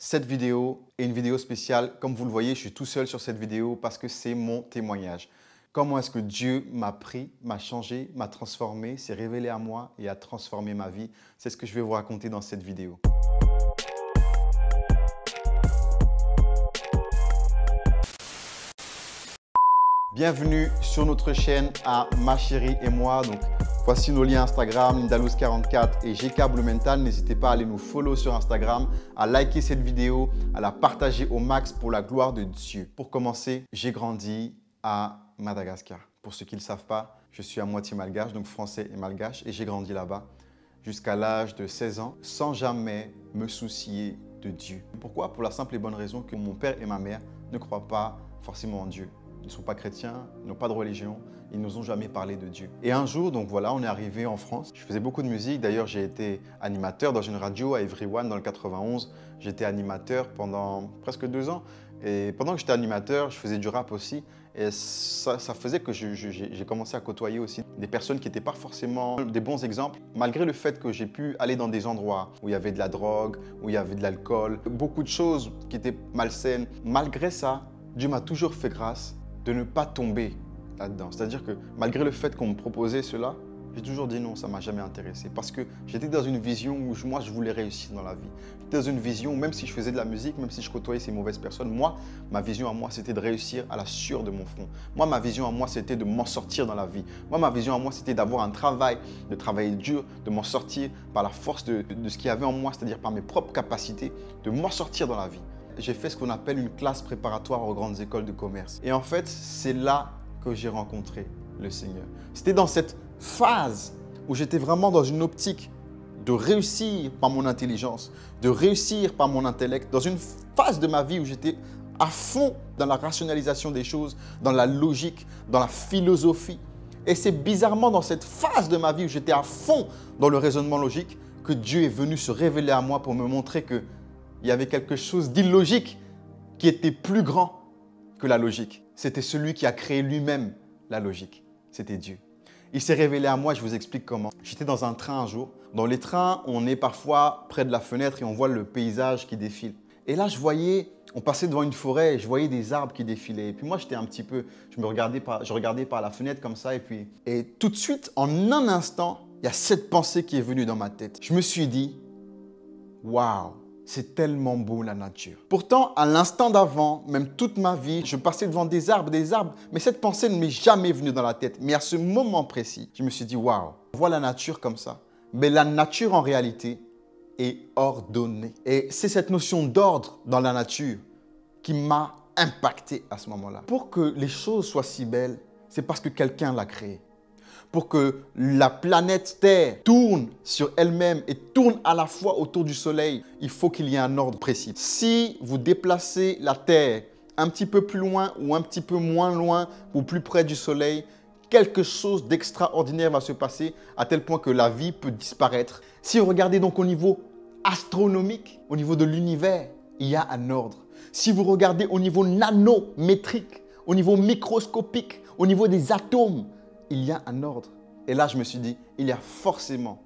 Cette vidéo est une vidéo spéciale. Comme vous le voyez, je suis tout seul sur cette vidéo parce que c'est mon témoignage. Comment est-ce que Dieu m'a pris, m'a changé, m'a transformé, s'est révélé à moi et a transformé ma vie. C'est ce que je vais vous raconter dans cette vidéo. Bienvenue sur notre chaîne à Ma Chérie et moi. Donc, voici nos liens Instagram, Lindalouz44 et GK Blue Mental. N'hésitez pas à aller nous follow sur Instagram, à liker cette vidéo, à la partager au max pour la gloire de Dieu. Pour commencer, j'ai grandi à Madagascar. Pour ceux qui ne le savent pas, je suis à moitié malgache, donc français et malgache, et j'ai grandi là-bas jusqu'à l'âge de 16 ans sans jamais me soucier de Dieu. Pourquoi? Pour la simple et bonne raison que mon père et ma mère ne croient pas forcément en Dieu. Ils ne sont pas chrétiens, ils n'ont pas de religion, ils ne nous ont jamais parlé de Dieu. Et un jour, donc voilà, on est arrivé en France. Je faisais beaucoup de musique. D'ailleurs, j'ai été animateur dans une radio à Everyone dans le 91. J'étais animateur pendant presque 2 ans. Et pendant que j'étais animateur, je faisais du rap aussi. Et ça faisait que j'ai commencé à côtoyer aussi des personnes qui n'étaient pas forcément des bons exemples. Malgré le fait que j'ai pu aller dans des endroits où il y avait de la drogue, où il y avait de l'alcool, beaucoup de choses qui étaient malsaines. Malgré ça, Dieu m'a toujours fait grâce de ne pas tomber là-dedans. C'est-à-dire que malgré le fait qu'on me proposait cela, j'ai toujours dit non, ça ne m'a jamais intéressé. Parce que j'étais dans une vision où moi, je voulais réussir dans la vie. J'étais dans une vision où même si je faisais de la musique, même si je côtoyais ces mauvaises personnes, moi, ma vision à moi, c'était de réussir à la sueur de mon front. Moi, ma vision à moi, c'était de m'en sortir dans la vie. Moi, ma vision à moi, c'était d'avoir un travail, de travailler dur, de m'en sortir par la force de ce qu'il y avait en moi, c'est-à-dire par mes propres capacités, de m'en sortir dans la vie. J'ai fait ce qu'on appelle une classe préparatoire aux grandes écoles de commerce. Et en fait, c'est là que j'ai rencontré le Seigneur. C'était dans cette phase où j'étais vraiment dans une optique de réussir par mon intelligence, de réussir par mon intellect, dans une phase de ma vie où j'étais à fond dans la rationalisation des choses, dans la logique, dans la philosophie. Et c'est bizarrement dans cette phase de ma vie où j'étais à fond dans le raisonnement logique que Dieu est venu se révéler à moi pour me montrer que il y avait quelque chose d'illogique qui était plus grand que la logique. C'était celui qui a créé lui-même la logique. C'était Dieu. Il s'est révélé à moi, je vous explique comment. J'étais dans un train un jour. Dans les trains, on est parfois près de la fenêtre et on voit le paysage qui défile. Et là, on passait devant une forêt et je voyais des arbres qui défilaient. Et puis moi, j'étais un petit peu, je regardais par la fenêtre comme ça. Et tout de suite, en un instant, il y a cette pensée qui est venue dans ma tête. Je me suis dit, waouh! C'est tellement beau la nature. Pourtant, à l'instant d'avant, même toute ma vie, je passais devant des arbres, mais cette pensée ne m'est jamais venue dans la tête. Mais à ce moment précis, je me suis dit, waouh, on voit la nature comme ça. Mais la nature, en réalité, est ordonnée. Et c'est cette notion d'ordre dans la nature qui m'a impacté à ce moment-là. Pour que les choses soient si belles, c'est parce que quelqu'un l'a créé. Pour que la planète Terre tourne sur elle-même et tourne à la fois autour du Soleil, il faut qu'il y ait un ordre précis. Si vous déplacez la Terre un petit peu plus loin ou un petit peu moins loin ou plus près du Soleil, quelque chose d'extraordinaire va se passer à tel point que la vie peut disparaître. Si vous regardez donc au niveau astronomique, au niveau de l'univers, il y a un ordre. Si vous regardez au niveau nanométrique, au niveau microscopique, au niveau des atomes, il y a un ordre. Et là, je me suis dit, il y a forcément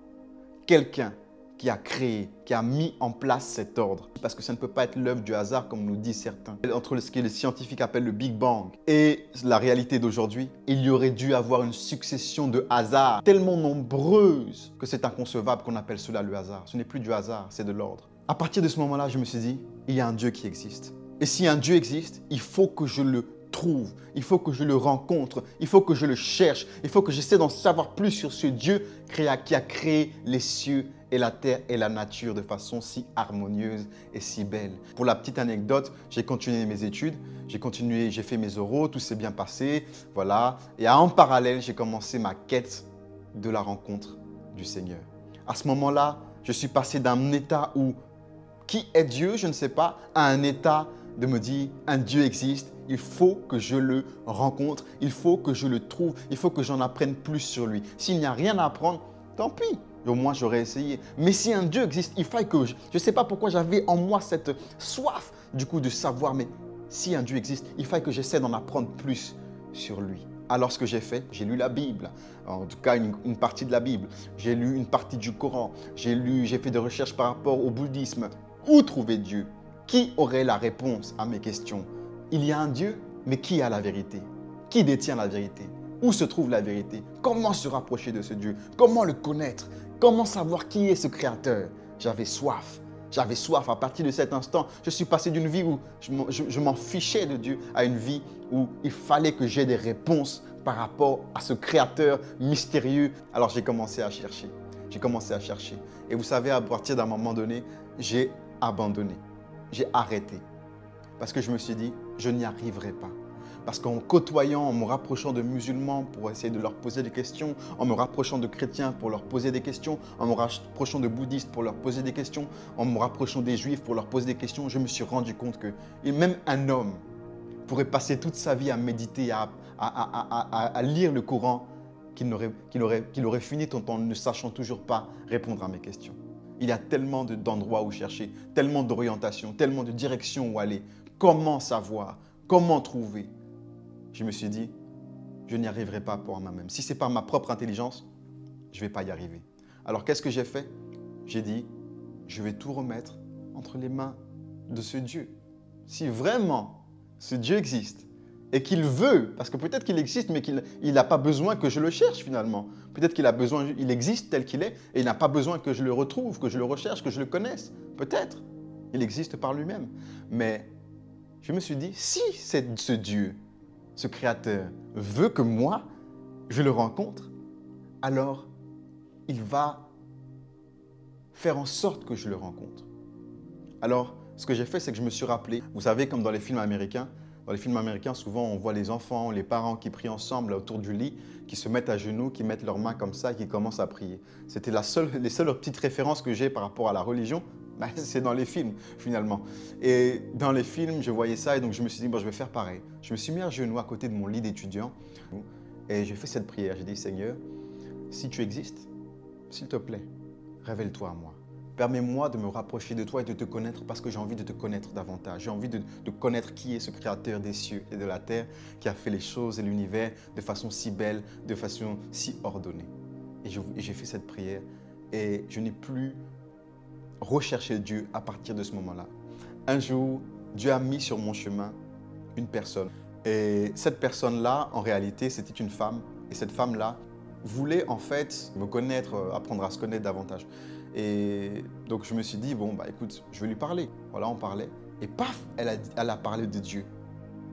quelqu'un qui a créé, qui a mis en place cet ordre. Parce que ça ne peut pas être l'œuvre du hasard, comme nous disent certains. Entre ce que les scientifiques appellent le Big Bang et la réalité d'aujourd'hui, il y aurait dû avoir une succession de hasards tellement nombreuses que c'est inconcevable qu'on appelle cela le hasard. Ce n'est plus du hasard, c'est de l'ordre. À partir de ce moment-là, je me suis dit, il y a un Dieu qui existe. Et si un Dieu existe, il faut que je le trouve, il faut que je le rencontre, il faut que je le cherche, il faut que j'essaie d'en savoir plus sur ce Dieu qui a créé les cieux et la terre et la nature de façon si harmonieuse et si belle. Pour la petite anecdote, j'ai continué mes études, j'ai fait mes oraux, tout s'est bien passé, voilà. Et en parallèle, j'ai commencé ma quête de la rencontre du Seigneur. À ce moment-là, je suis passé d'un état où qui est Dieu, je ne sais pas, à un état de me dire un Dieu existe. Il faut que je le rencontre, il faut que je le trouve, il faut que j'en apprenne plus sur lui. S'il n'y a rien à apprendre, tant pis, au moins j'aurais essayé. Mais si un Dieu existe, il faut que je ne sais pas pourquoi j'avais en moi cette soif du coup de savoir, mais si un Dieu existe, il faut que j'essaie d'en apprendre plus sur lui. Alors ce que j'ai fait, j'ai lu la Bible, en tout cas une partie de la Bible, j'ai lu une partie du Coran, j'ai fait des recherches par rapport au bouddhisme. Où trouver Dieu? Qui aurait la réponse à mes questions? Il y a un Dieu, mais qui a la vérité? Qui détient la vérité? Où se trouve la vérité? Comment se rapprocher de ce Dieu? Comment le connaître? Comment savoir qui est ce Créateur? J'avais soif. J'avais soif. À partir de cet instant, je suis passé d'une vie où je m'en fichais de Dieu à une vie où il fallait que j'aie des réponses par rapport à ce Créateur mystérieux. Alors j'ai commencé à chercher. J'ai commencé à chercher. Et vous savez, à partir d'un moment donné, j'ai abandonné. J'ai arrêté. Parce que je me suis dit, je n'y arriverai pas. Parce qu'en côtoyant, en me rapprochant de musulmans pour essayer de leur poser des questions, en me rapprochant de chrétiens pour leur poser des questions, en me rapprochant de bouddhistes pour leur poser des questions, en me rapprochant des juifs pour leur poser des questions, je me suis rendu compte que même un homme pourrait passer toute sa vie à méditer, à lire le Coran, qu'il aurait fini tout en ne sachant toujours pas répondre à mes questions. Il y a tellement d'endroits où chercher, tellement d'orientations, tellement de directions où aller. Comment savoir? Comment trouver? Je me suis dit, je n'y arriverai pas pour moi-même. Si ce n'est pas ma propre intelligence, je ne vais pas y arriver. Alors qu'est-ce que j'ai fait? J'ai dit, je vais tout remettre entre les mains de ce Dieu. Si vraiment ce Dieu existe et qu'il veut, parce que peut-être qu'il existe, mais qu'il n'a pas besoin que je le cherche finalement. Peut-être qu'il existe tel qu'il est et il n'a pas besoin que je le retrouve, que je le recherche, que je le connaisse. Peut-être. Il existe par lui-même. Mais je me suis dit, si ce Dieu, ce Créateur, veut que moi, je le rencontre, alors il va faire en sorte que je le rencontre. Alors, ce que j'ai fait, c'est que je me suis rappelé, vous savez, comme dans les films américains, souvent, on voit les enfants, les parents qui prient ensemble autour du lit, qui se mettent à genoux, qui mettent leurs mains comme ça et qui commencent à prier. C'était les seules petites références que j'ai par rapport à la religion, c'est dans les films, finalement. Et dans les films, je voyais ça et donc je me suis dit, bon, je vais faire pareil. Je me suis mis à genoux à côté de mon lit d'étudiant et j'ai fait cette prière. J'ai dit, Seigneur, si tu existes, s'il te plaît, révèle-toi à moi. Permets-moi de me rapprocher de toi et de te connaître parce que j'ai envie de te connaître davantage. J'ai envie de connaître qui est ce Créateur des cieux et de la terre qui a fait les choses et l'univers de façon si belle, de façon si ordonnée. Et j'ai fait cette prière et je n'ai plus recherché Dieu à partir de ce moment-là. Un jour, Dieu a mis sur mon chemin une personne. Et cette personne-là, en réalité, c'était une femme. Et cette femme-là voulait en fait me connaître, apprendre à se connaître davantage. Et donc, je me suis dit, bon, bah écoute, je vais lui parler. Voilà, on parlait. Et paf, elle a parlé de Dieu.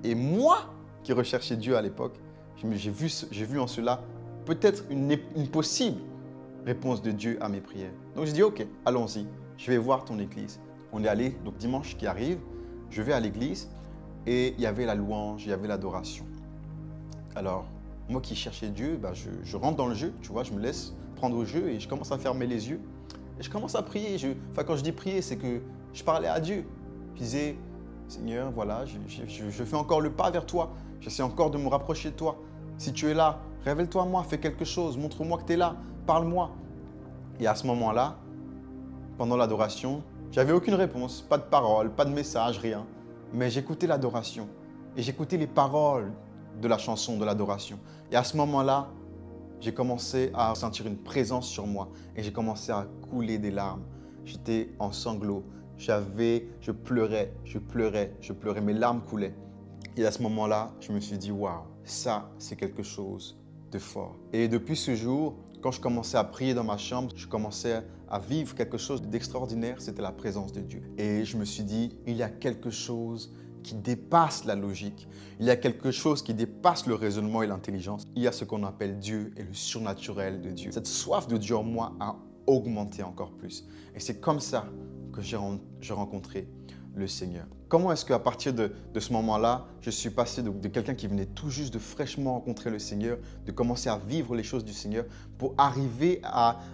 Et moi, qui recherchais Dieu à l'époque, j'ai vu en cela peut-être une possible réponse de Dieu à mes prières. Donc, j'ai dit, ok, allons-y, je vais voir ton église. On est allé, donc dimanche qui arrive, je vais à l'église et il y avait la louange, il y avait l'adoration. Alors, moi qui cherchais Dieu, bah, je rentre dans le jeu, tu vois, je me laisse prendre au jeu et je commence à fermer les yeux. Et je commence à prier. Quand je dis prier, c'est que je parlais à Dieu. Je disais, Seigneur, voilà, je fais encore le pas vers toi. J'essaie encore de me rapprocher de toi. Si tu es là, révèle-toi à moi, fais quelque chose, montre-moi que tu es là, parle-moi. Et à ce moment-là, pendant l'adoration, j'avais aucune réponse, pas de parole, pas de message, rien. Mais j'écoutais l'adoration et j'écoutais les paroles de la chanson, de l'adoration. Et à ce moment-là, j'ai commencé à sentir une présence sur moi et j'ai commencé à couler des larmes. J'étais en sanglots. Je pleurais, mes larmes coulaient. Et à ce moment-là, je me suis dit, waouh, ça, c'est quelque chose de fort. Et depuis ce jour, quand je commençais à prier dans ma chambre, je commençais à vivre quelque chose d'extraordinaire, c'était la présence de Dieu. Et je me suis dit, il y a quelque chose qui dépasse la logique. Il y a quelque chose qui dépasse le raisonnement et l'intelligence. Il y a ce qu'on appelle Dieu et le surnaturel de Dieu. Cette soif de Dieu en moi a augmenté encore plus. Et c'est comme ça que j'ai rencontré le Seigneur. Comment est-ce qu'à partir de ce moment-là, je suis passé de quelqu'un qui venait tout juste de fraîchement rencontrer le Seigneur, de commencer à vivre les choses du Seigneur pour arriver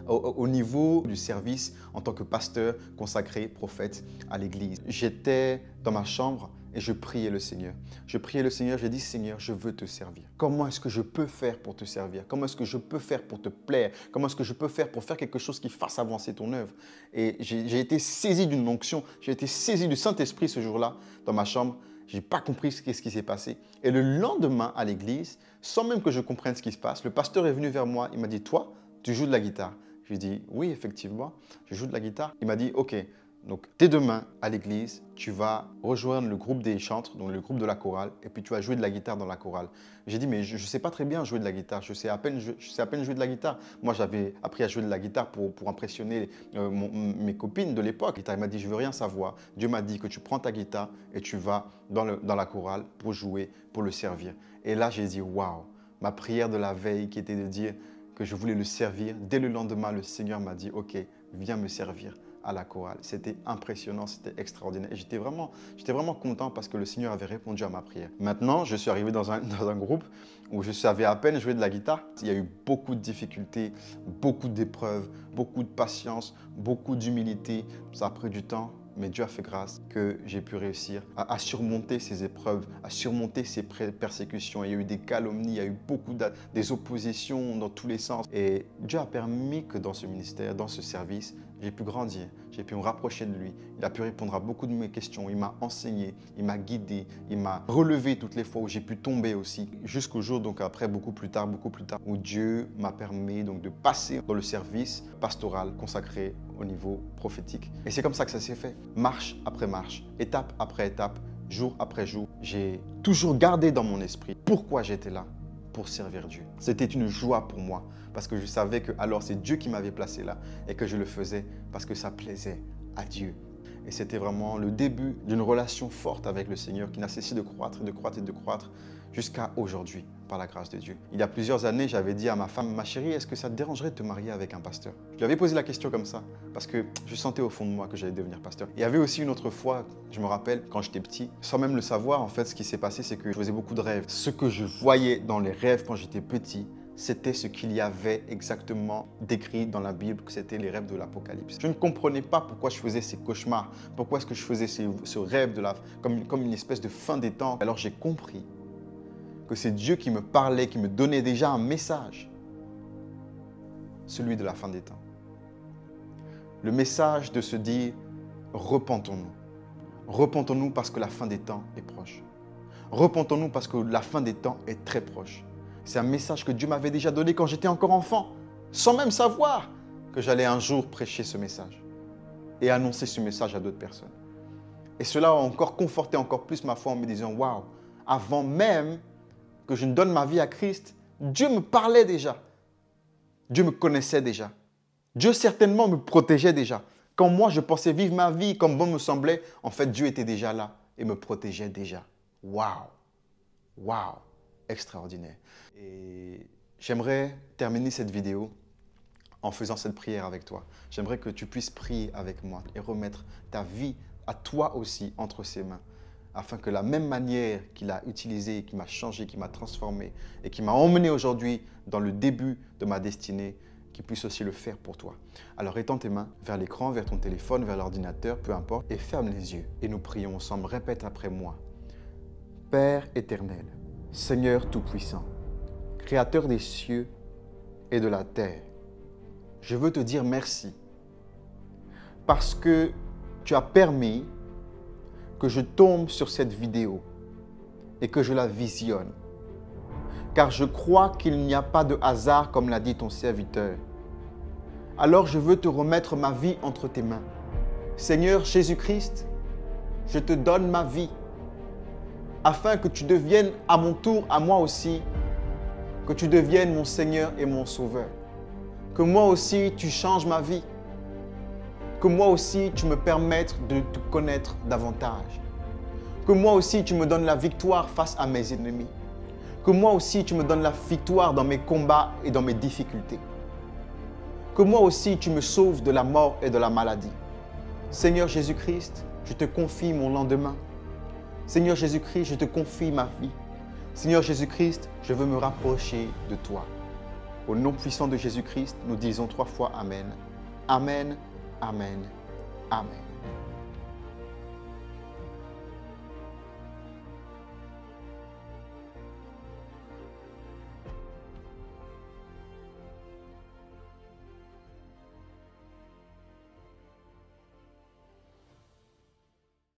au niveau du service en tant que pasteur, consacré, prophète à l'Église. J'étais dans ma chambre et je priais le Seigneur. Je priais le Seigneur, j'ai dit, Seigneur, je veux te servir. Comment est-ce que je peux faire pour te servir? Comment est-ce que je peux faire pour te plaire? Comment est-ce que je peux faire pour faire quelque chose qui fasse avancer ton œuvre? Et j'ai été saisi d'une onction, j'ai été saisi du Saint-Esprit ce jour-là dans ma chambre. Je n'ai pas compris ce qui s'est passé. Et le lendemain à l'église, sans même que je comprenne ce qui se passe, le pasteur est venu vers moi, il m'a dit, toi, tu joues de la guitare? Je lui ai dit, oui, effectivement, je joue de la guitare. Il m'a dit, ok, Donc, dès demain, à l'église, tu vas rejoindre le groupe des chantres, donc le groupe de la chorale, et puis tu vas jouer de la guitare dans la chorale. J'ai dit, mais je ne sais pas très bien jouer de la guitare, je sais à peine jouer de la guitare. Moi, j'avais appris à jouer de la guitare pour impressionner mes copines de l'époque. Elle m'a dit, je ne veux rien savoir. Dieu m'a dit que tu prends ta guitare et tu vas dans la chorale pour jouer, pour le servir. Et là, j'ai dit, waouh, ma prière de la veille qui était de dire que je voulais le servir, dès le lendemain, le Seigneur m'a dit, ok, viens me servir à la chorale. C'était impressionnant, c'était extraordinaire. Et j'étais vraiment content parce que le Seigneur avait répondu à ma prière. Maintenant, je suis arrivé dans un groupe où je savais à peine jouer de la guitare. Il y a eu beaucoup de difficultés, beaucoup d'épreuves, beaucoup de patience, beaucoup d'humilité. Ça a pris du temps. Mais Dieu a fait grâce que j'ai pu réussir à surmonter ces épreuves, à surmonter ces persécutions. Il y a eu des calomnies, il y a eu des oppositions dans tous les sens. Et Dieu a permis que dans ce ministère, dans ce service, j'ai pu grandir, j'ai pu me rapprocher de lui. Il a pu répondre à beaucoup de mes questions. Il m'a enseigné, il m'a guidé, il m'a relevé toutes les fois où j'ai pu tomber aussi. Jusqu'au jour, donc après, beaucoup plus tard, où Dieu m'a permis donc de passer dans le service pastoral consacré au niveau prophétique. Et c'est comme ça que ça s'est fait. Marche après marche, étape après étape, jour après jour. J'ai toujours gardé dans mon esprit pourquoi j'étais là, pour servir Dieu. C'était une joie pour moi parce que je savais que alors c'est Dieu qui m'avait placé là et que je le faisais parce que ça plaisait à Dieu. Et c'était vraiment le début d'une relation forte avec le Seigneur qui n'a cessé de croître et de croître et de croître jusqu'à aujourd'hui, par la grâce de Dieu. Il y a plusieurs années, j'avais dit à ma femme, ma chérie, est-ce que ça te dérangerait de te marier avec un pasteur? Je lui avais posé la question comme ça, parce que je sentais au fond de moi que j'allais devenir pasteur. Il y avait aussi une autre fois, je me rappelle, quand j'étais petit, sans même le savoir, en fait, ce qui s'est passé, c'est que je faisais beaucoup de rêves. Ce que je voyais dans les rêves quand j'étais petit, c'était ce qu'il y avait exactement décrit dans la Bible, que c'était les rêves de l'Apocalypse. Je ne comprenais pas pourquoi je faisais ces cauchemars, pourquoi est-ce que je faisais ce rêve comme une espèce de fin des temps. Alors j'ai compris que c'est Dieu qui me parlait, qui me donnait déjà un message, celui de la fin des temps. Le message de se dire, repentons-nous. Repentons-nous parce que la fin des temps est proche. Repentons-nous parce que la fin des temps est très proche. C'est un message que Dieu m'avait déjà donné quand j'étais encore enfant, sans même savoir que j'allais un jour prêcher ce message et annoncer ce message à d'autres personnes. Et cela a encore conforté encore plus ma foi en me disant, waouh, avant même que je ne donne ma vie à Christ, Dieu me parlait déjà. Dieu me connaissait déjà. Dieu certainement me protégeait déjà. Quand moi, je pensais vivre ma vie comme bon me semblait, en fait, Dieu était déjà là et me protégeait déjà. Waouh! Waouh! Extraordinaire. Et j'aimerais terminer cette vidéo en faisant cette prière avec toi. J'aimerais que tu puisses prier avec moi et remettre ta vie à toi aussi entre ses mains, afin que la même manière qu'il a utilisée, qui m'a changé, qui m'a transformé et qui m'a emmené aujourd'hui dans le début de ma destinée, qu'il puisse aussi le faire pour toi. Alors étends tes mains vers l'écran, vers ton téléphone, vers l'ordinateur, peu importe, et ferme les yeux. Et nous prions ensemble. Répète après moi. Père éternel, Seigneur Tout-Puissant, Créateur des cieux et de la terre, je veux te dire merci parce que tu as permis que je tombe sur cette vidéo et que je la visionne. Car je crois qu'il n'y a pas de hasard comme l'a dit ton serviteur. Alors je veux te remettre ma vie entre tes mains. Seigneur Jésus-Christ, je te donne ma vie afin que tu deviennes à mon tour, à moi aussi, que tu deviennes mon Seigneur et mon Sauveur. Que moi aussi tu changes ma vie. Que moi aussi tu me permettes de te connaître davantage. Que moi aussi tu me donnes la victoire face à mes ennemis. Que moi aussi tu me donnes la victoire dans mes combats et dans mes difficultés. Que moi aussi tu me sauves de la mort et de la maladie. Seigneur Jésus-Christ, je te confie mon lendemain. Seigneur Jésus-Christ, je te confie ma vie. Seigneur Jésus-Christ, je veux me rapprocher de toi. Au nom puissant de Jésus-Christ, nous disons 3 fois Amen. Amen, Amen, Amen.